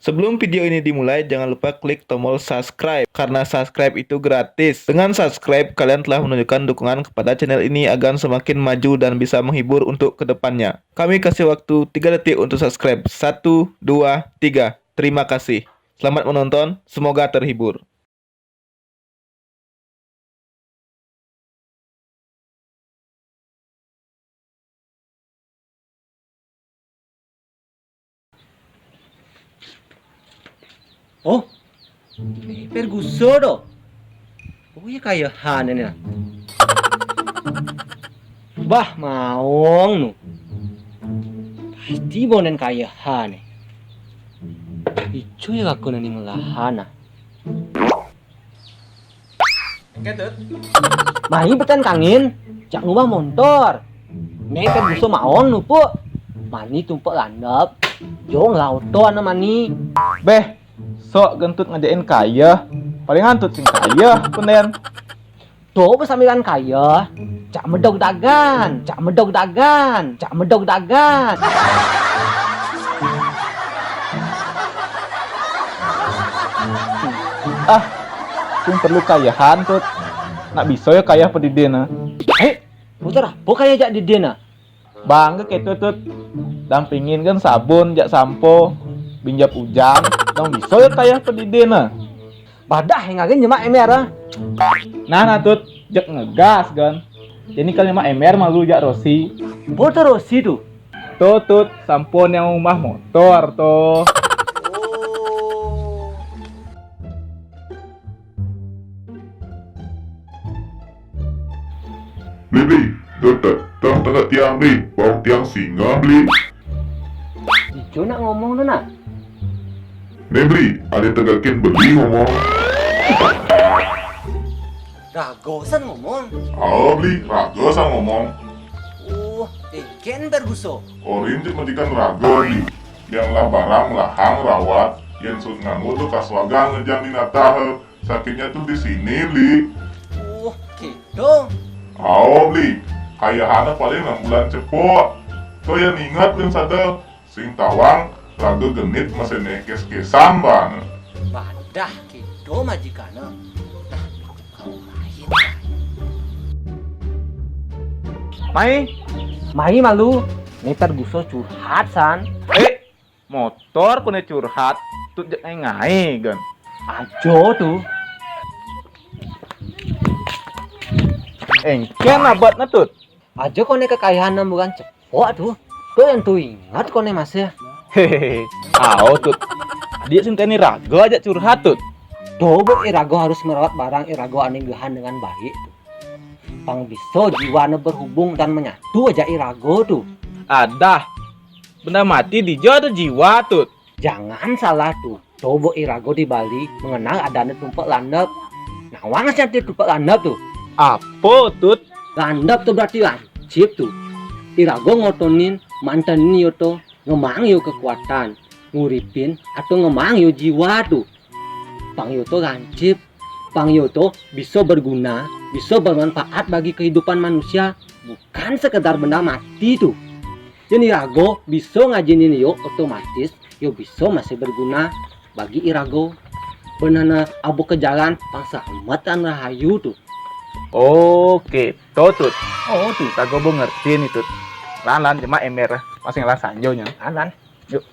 Sebelum video ini dimulai, jangan lupa klik tombol subscribe, karena subscribe itu gratis. Dengan subscribe, kalian telah menunjukkan dukungan kepada channel ini agar semakin maju dan bisa menghibur untuk kedepannya. Kami kasih waktu 3 detik untuk subscribe. 1, 2, 3. Terima kasih. Selamat menonton, semoga terhibur. Oh, Pergusodo. Oh iya kayak Han ini. Bah, maong nu. Pasti bonen kayak Han. Ijo ya aku nani ngelahan. Ketut. Mahi betan kangin, cak ngubah motor. Nih Perguso maong nu po. Mani tumpuk landap. Jong lauto ana mani. Beh, sok gentut ngajain kaya. Paling hantut sing kaya, penen. Tuh pesamiran kaya, cak medog dagan, cak medog dagan, cak medog dagan. Ah, sing perlu kaya hantut. Nak bisa ya kaya pedidena. Putar apa kaya jak di dena? Bangga kayak tutut. Dampingin kan sabun, jak sampo, binjap ujang. Dong bisa ya kaya pedidena. Badah yang ngagin nyemak emer ah. Nah tut, jak ngegas kan. Jadi kali mah emer malu jak Rosi. Putar Rosi tuh. Tuh tut, sampon yang rumah motor tuh. Beli, tang tengah tiang ni, bawang tiang singa beli. Ijo nak ngomong tuh nak. Beli, ada tegakin beli ngomong. Ragosan ngomong. Beli, raga sang ngomong. Oh, ken Perguso. Orin di majikan raga beli. Yang lah barang lahang rawat, yang sud ngamu tuh kaswagang ngejang di natah. Sakitnya tuh di sini beli. Oh, gitu. Beli, kaya hana paling 6 bulan cepot. Tuh yang ingat yang sadar, sing tawang raga genit masih nekes-kesan bang. Badah gitu majikana. Nah, kau main. Mai malu. Nih Perguso curhat san. Motor kone curhat, tut jak ngai kan. Ajo tuh. Engken abad na tut. Ajo kone kekayaan bukan cepok tuh. Tuh yang tuh ingat kone masnya. Hehehe. Tut. Dia sinteni raga aja curhat tut. Tuh bu Irago harus merawat barang Irago aninggahan dengan baik tuh. Pang bisa jiwana berhubung dan menyatu aja Irago tuh. Ada. Benda mati dijo atau jiwa tut. Jangan salah tuh. Tuh bu Irago di Bali mengenal adanya tumpek landap. Nawang sih tumpek landap tuh. Apa tut? Landap tuh berarti lancip tuh. Irago ngotonin mantanin yo tuh ngemang yo kekuatan, nguripin atau ngemang yo jiwa tuh. Pang yo tuh lancip, pang yo tuh bisa berguna, bisa bermanfaat bagi kehidupan manusia, bukan sekedar benda mati tuh. Jadi Irago bisa ngajinin yo otomatis yo bisa masih berguna bagi Irago. Benana abu ke jalan pang selamatan rahayu tuh. Oke, tut. Oh tuh. Tago bo ngerti nih tut. Lan cuma emer masing lah sanjonya. Anan. Yuk.